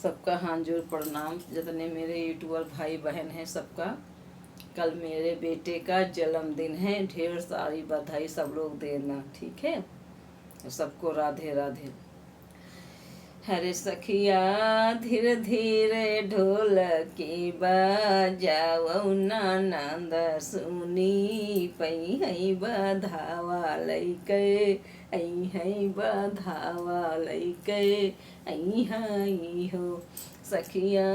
सबका हाथ जोड़ प्रणाम। जितने मेरे यूट्यूबर भाई बहन हैं सबका, कल मेरे बेटे का जन्मदिन है। ढेर सारी बधाई सब लोग देना, ठीक है। सबको राधे राधे। हरे सखिया धीरे धीरे ढोलकी बजाओ नंद सुनी पई है बधावा लैके आई है बधावा लैके आई है हो। सखिया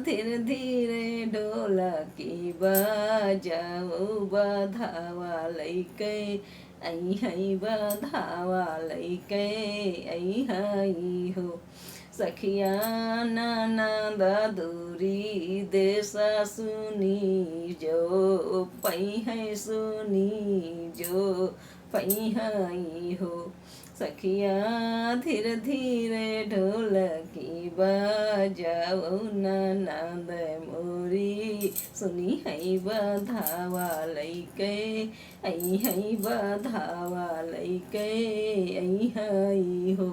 धीरे धीरे ढोलकी बजाओ बधावा लैके आई है बधावा लैके आई है हो। सखिया ननद दूरी देसा सुनी जो पई है सुनी जो पई है हो। सखिया धीरे धीरे ढोलकी बजाओ ननद मोरी सुनी है बधावा लैके आई है बधावा लैके आई है हो।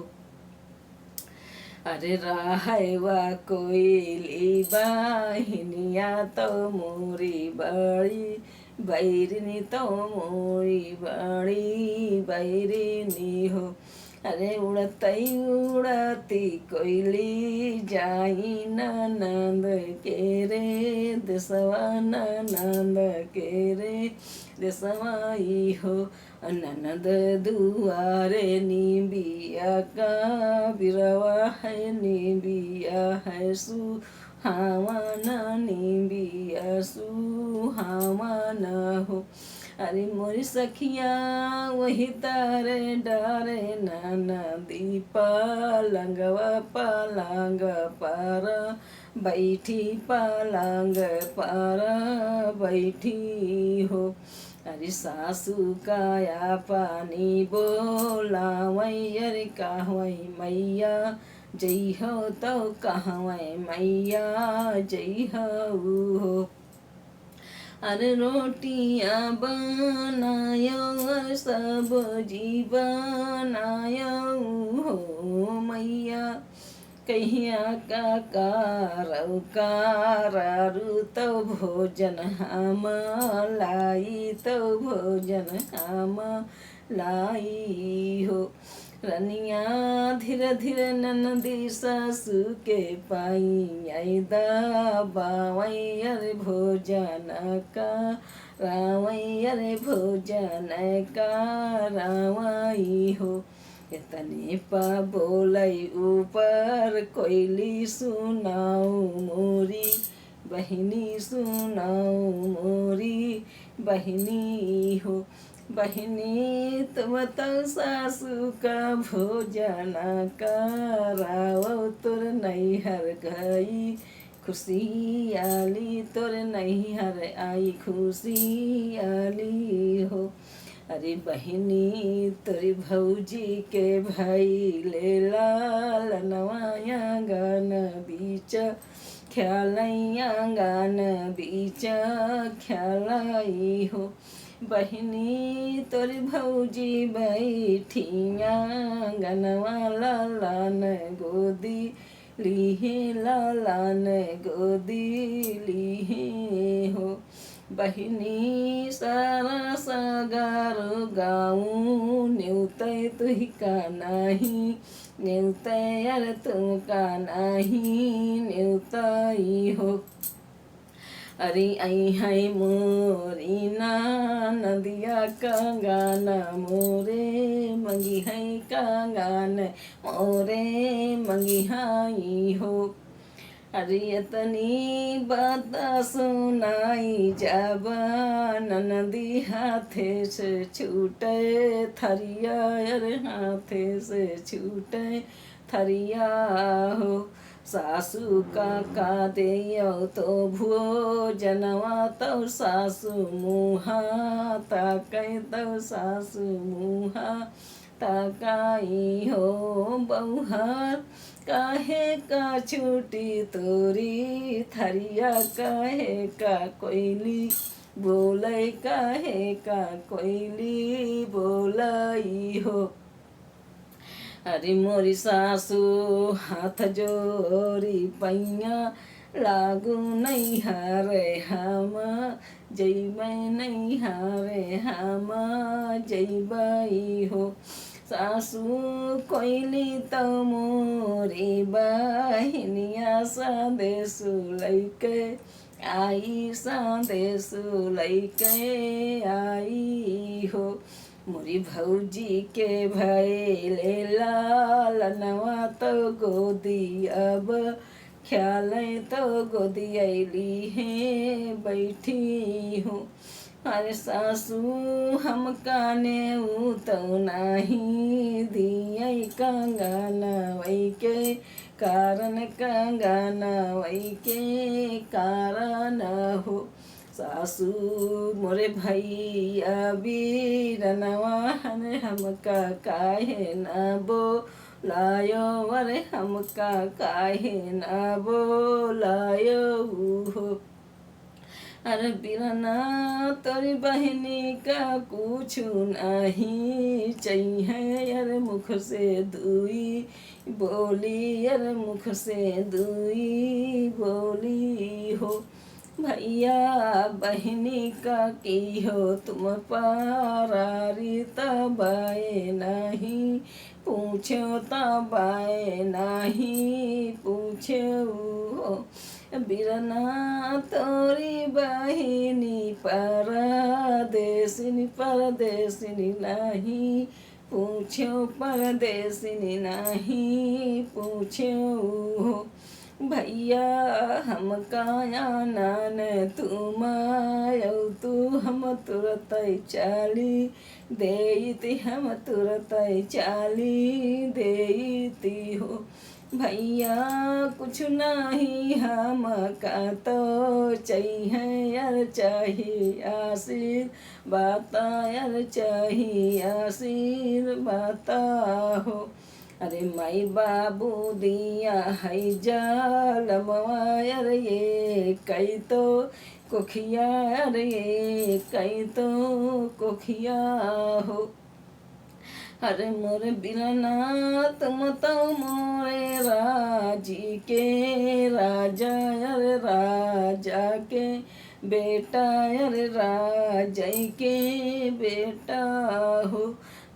अरे राहवा कोयली बाहिनिया तो मोरी बड़ी बैरिनी तो मोरी बड़ी बैरिनी हो। अरे उड़तई उड़ती कोयली जाई ननद के रे देसवा ननद के रे देसवाई हो। ननद दुआरे निबिया का बिरवा है निबिया है सुहावन निबिया सुहावन हो। अरे मोरी सखिया वही तारे डारे नदी पलंगवा पलंग पर बैठी पलंग पर बैठी हो। अरे सासू काया पानी बोलावई अरे कहवई मैया जई हो तो कहवई मैया जई हो। अरे रोटियां बनायो सब्जी बनायो हो मैया कहिया का कारौ कारू तो भोजन हम लाई तो भोजन हम लाई हो। रनिया धीरे धीरे ननदी सासू के पाई आई दबावई अरे भोजन का रावई अरे भोजन का रावई हो। इतने पा बोलई ऊपर कोयली सुनाऊ मोरी बहिनी सुनाऊ मोरी बहिनी हो। बहिनी तुम तो सासू का भोजन कराओ तुर नैहर गई खुशी आली तुर नैहर आई खुशी आली हो। अरे बहिनी तोरी भौजी के भाई ले लाल नवाया गान बीच ख्यालैया गान बीच ख्यालाई हो। बहिनी तोरी भौजी बैठिया गनवा लालान गोदी लीहे लालान गोदी लीहे हो। बहिनी सारा सागारो गाऊं नेउतै तुही का नाही नेउतै यार तुम का नाही नेउतई हो। अरे आई है मोरी ना नदिया का गाना मोरे मंगी है का गाना मोरे मंगी हाई हो। अरे इतनी बात सुनाई जब ननदी हाथे से छूटे थरिया अरे हाथे से छूटे थरिया हो। सासू का देयो तो भोजनवा तो सासू मुहा ताकै तो सासू मुहा ताकाई हो। बहुहार काहे का छूटी तोरी थरिया काहे का कोयली बोलै काहे का कोयली बोलाई हो। अरे मोरी सासू हाथ जोरी पैया लागू नहीं हारे हम जैबै नहीं हारे हम जैबै हो। सासू कोइली त मोरी बहिनिया संदेशु लैके आई संदेशु लैके आई हो। मोरी भौजी के भैले लालनवा तो गोदी अब ख्याल तो गोदी अली है बैठी हूँ। अरे सासू हम काने तो नहीं दिए कंगन वही के कारण कंगन वही के कारण हो। सासू मोरे भैया बीरनवा हमका काहे न बोलायो अरे हमका काहे न बोलायो हो। अरे बीरना तोरी बहनी का कुछ नहीं चाहिए अरे मुख से दुई बोली अरे मुख से दुई बोली हो। भैया बहनी का की हो तुम पारारी तबाए नहीं पूछो तबाए नहीं पूछो हो। बिरना तोरी बहिनी परदेसिनी परदेसिनी नहीं पूछो परदेसिनी नहीं पूछो हो। भैया हम काया नान तुम आयो तू हम तुरत चाली देती हम तुरत चाली देती हो। भैया कुछ नहीं हम का तो चाहिए यार चाहिए आशीर बाता यार चाहिए आशीर बाता हो। अरे माई बाबू दिया है जालमवा अरे ये कई तो कोखिया अरे ये कई तो कोखिया हो। अरे मोरे बिरना तुम तो मोरे राजी के राजा अरे राजा के बेटा अरे राजा के बेटा हो।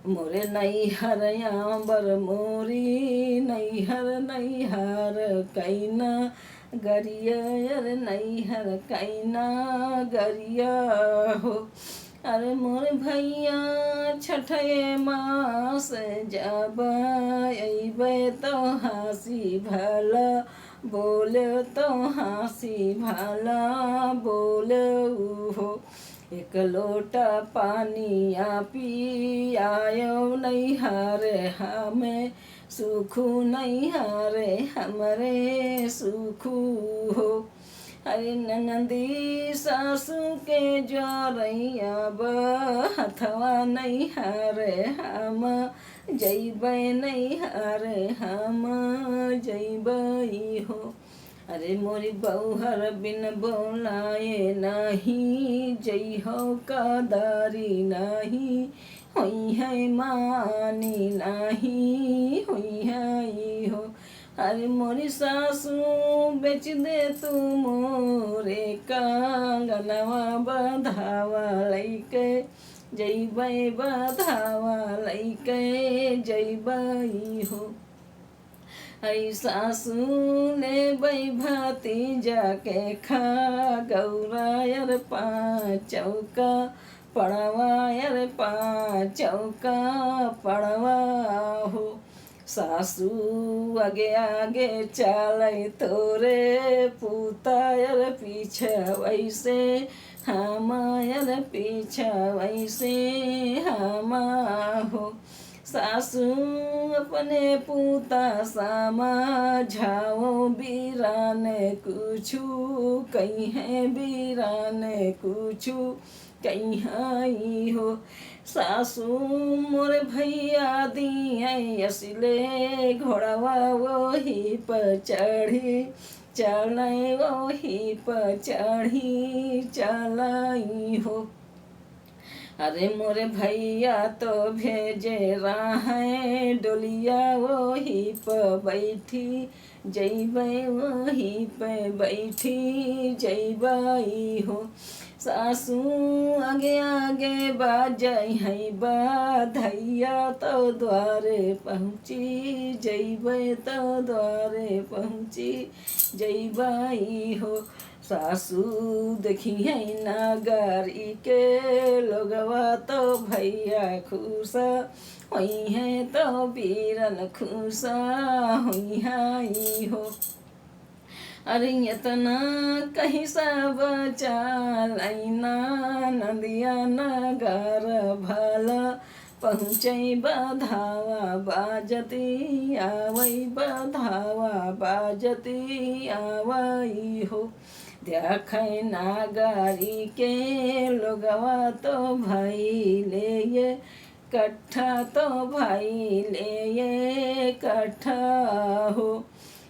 मोरे नैहर यांबर मोरी नैहर नैहर कैना गरिया अरे नैहर कैना गरिया हो। अरे मोर भैया छठे मास जब अबे तो हंसी भला बोल तो हंसी भला बोल हो। एक लोटा पानी पी आयो नहीं हारे हमें सुखू नहीं हारे हमरे सुखू हो। अरे ननदी सासू के जोरैया हथवा नहीं हारे हम जैबै नहीं हारे हम जैबै हो। अरे मोरी बौहर बिन बोलाए नहीं जई हो कदारी नहीं हुई है मानी नहीं हुई है हो। अरे मोरी सासू बेच दे तू मोरे कंगनवा बधावा लैके जैबै बधावा लैके जैबै हो। ऐ सासू ने बै भतीजा के खा गौरायर पाँचौका पड़वायर पाँचौका पड़वा हो। सासू आगे आगे चलै तोरे पुतायर पीछे वैसे हमायर पीछे वैसे हम हो। सासू अपने पुता समझाओ बीरान कुछु कहीं है बीरान कुछु कहीं है हो। सासू मोर भैया दिए असले घोड़वा वही पर चढ़ी चलाई वही पर चढ़ी चलाई हो। अरे मोरे भैया तो भेजे राहें डोलिया वही पे बैठी जैबै वही पे बैठी जैबाई हो। सासू आगे आगे बाजै है बधैया तो द्वारे पहुँची जैबै तो द्वारे पहुँची जैबाई हो। सासू देखी है नागरी के लोगवा तो भैया खुशा हुई है तो बीरन खुशा हुई है हो। अरे इतना कहीं सब चालैना नदिया नगर भला पहुँचै बधावा बाजती आवै बधावा बाजती आवै हो। देखे नागरी के लोगवा तो भाई ले ये कट्ठा तो भाई ले ये कट्ठा हो।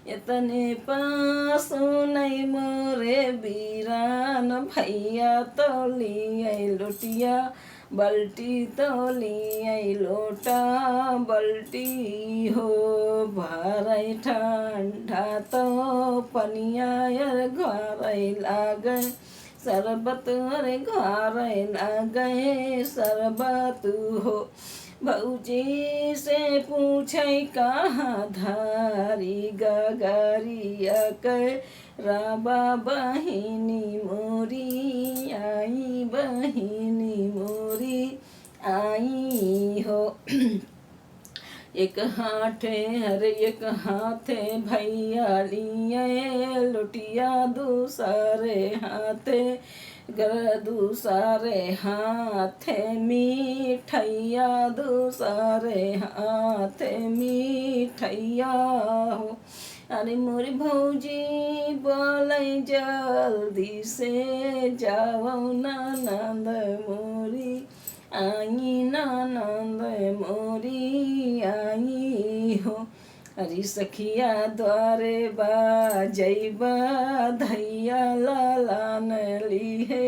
इतने पास नहीं मोरे बीरान भैया तो लिए लोटिया बल्टी तो लिए लोटा बल्टी हो। भरै ठंडा तो पनिया यार घरै लागे शरबत अरे घरै लागे शरबत हो। भौजी से पूछै कहाँ धारी गगरिया के राबा बहिनी मोरी आई बहिनी मोरी आई हो। एक हाथे हर एक हाथे भैया लिए लुटिया दूसरे हाथे दूसरे हाथे मिठैया दूसरे हाथे मिठैया हो। अरे मोरी भौजी बोलै जल्दी से जाओ ननद मोरी आई ननद मोरी आई हो। अरे सखिया द्वारे बाजै बधैया लालान ली है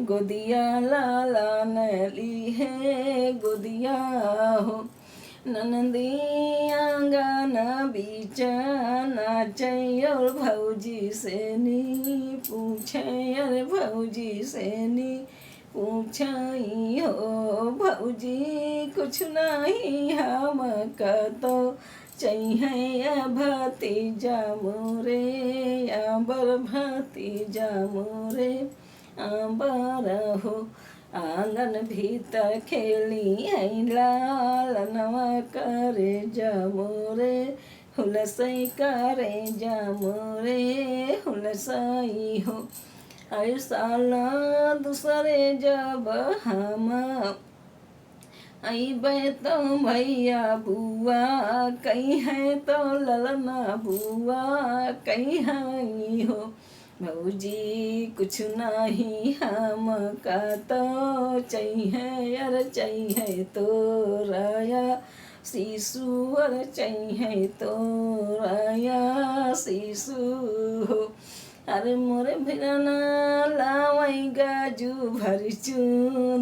गोदिया लालान ली है गोदिया हो। ननदी आंगन बीच नाचै और भौजी से नी पूछे अरे भौजी से नी पूछई हो। भौजी कुछ नहीं हम कतो चाहिए भतीजा मोरे आंबर भतीजा मोरे आंबर हो। आंगन भीतर खेली है लालनवा करे जमोरे हुलसई करे जमोरे हुलसई हो। हर साल दूसरे जब हम अइबै तो भैया बुआ कहीं है तो ललना बुआ कहीं है हो। भौजी कुछ नहीं हम का तो चाहिए यार चाहिए तो राया शिशु और चाहिए तो राया शिशु हो। अरे मोरे भिराना लावै गाजू भरिचू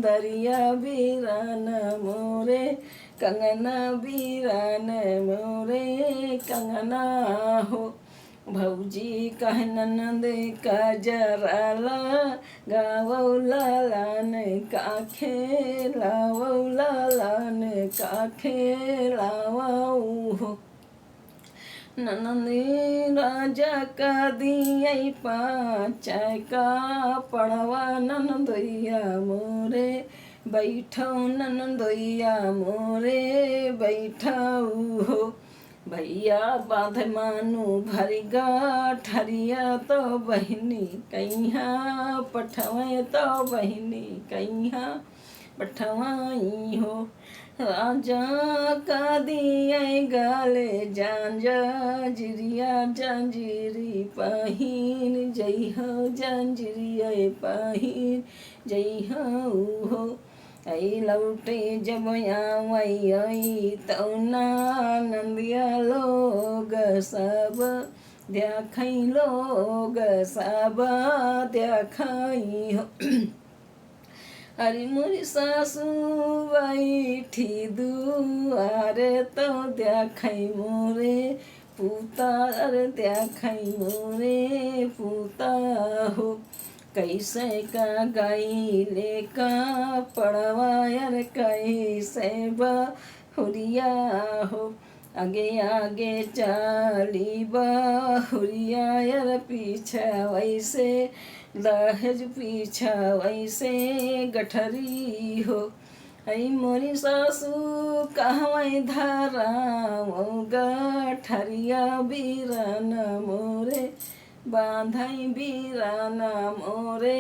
दरिया बिरान मोरे कंगना बिरान मोरे कंगना हो। भौजी कह ननद कजराला गावौ लालान का खेलावौ लालान का खेलावौ हो। ननदी राजा का दिया पाँचाय का पड़वा ननदोइया मोरे बैठो ननदोइया मोरे बैठाऊ हो। भैया बांध मानू भरिगा ठरिया तो बहिनी कहिया पठवे तो बहिनी कहिया पठवाई हो। राजा का दिया गाले जांजिरिया जांजिरी पहिन जई हो जांजिरिया पहिन जई हो। आई लौटे जब आई तो नंदिया लोग सब देखै लोग सब देखै हो। अरे मोरी सासू बैठी दुआरे तो देखाई मोरे पूता, अरे देखाई मोरे पूता हो। कैसे का गाइले का पड़वा यार कैसे बहुरिया हो। आगे आगे चाली बहुरिया यार पीछा वैसे दहेज पीछा वैसे गठरी हो। ऐ मोरी सासू कहवै धराओ गठरिया बीराना मोरे बांधाई बीराना मोरे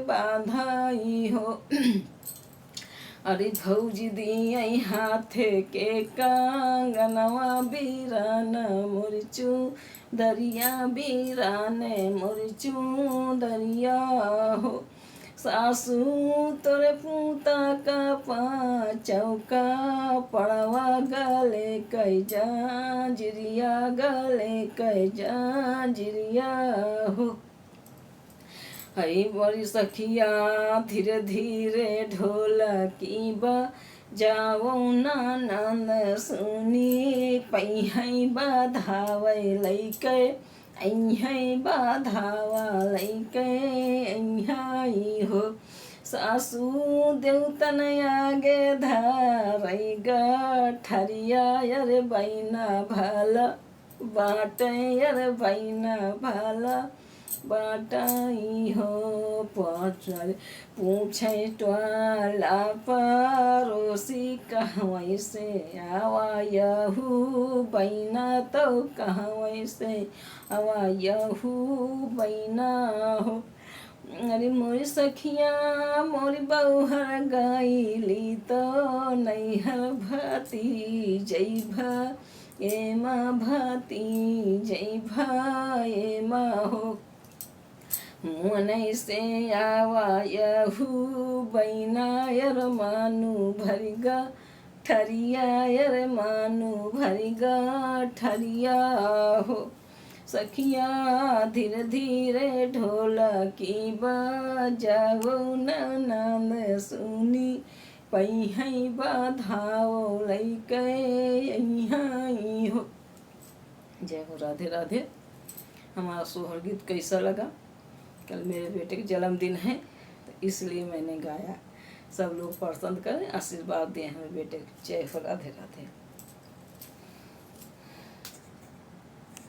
बांधाई हो। अरे भौजी दियई हाथे के कंगनवा बीराना मोरचू दरिया बीराने मोरचू दरिया हो। सासू तोरे पूता का चौका पड़वा गले कै जांजिरिया गले कै जांजिरिया हो। हई बड़ी सखिया धीरे धीरे ढोलकी बजाओ ननद सुनी पैहै बधावै लैके अइहै बधावा लैके अइहै हो। सासू देवतन आगे धरै गठरिया यार बैना भला बाटे यार बैना भला बाटाई हो। पचर पूछे ट्वाला पड़ोसी कहवै से आवा यहू बैना तो कहवै से आवा यहू बैना हो। अरे मोरी सखिया मोरी बहुहर गईली तो नैहर भती जैभा एमा भती जैभा एमा हो। मुनै से आवा यहू बैना यार मानु भरिगा ठरिया यार मानु भरिगा ठरिया हो। सखिया धीरे धीरे ढोलकी बजाओ ननद सुनी पैहै बधाओ लैके अइहै हो। जय हो। राधे राधे। हमारा सोहर गीत कैसा लगा? कल मेरे बेटे का जन्मदिन है तो इसलिए मैंने गाया। सब लोग पसंद करें, आशीर्वाद दें हमें बेटे को। जय हो। राधे राधे।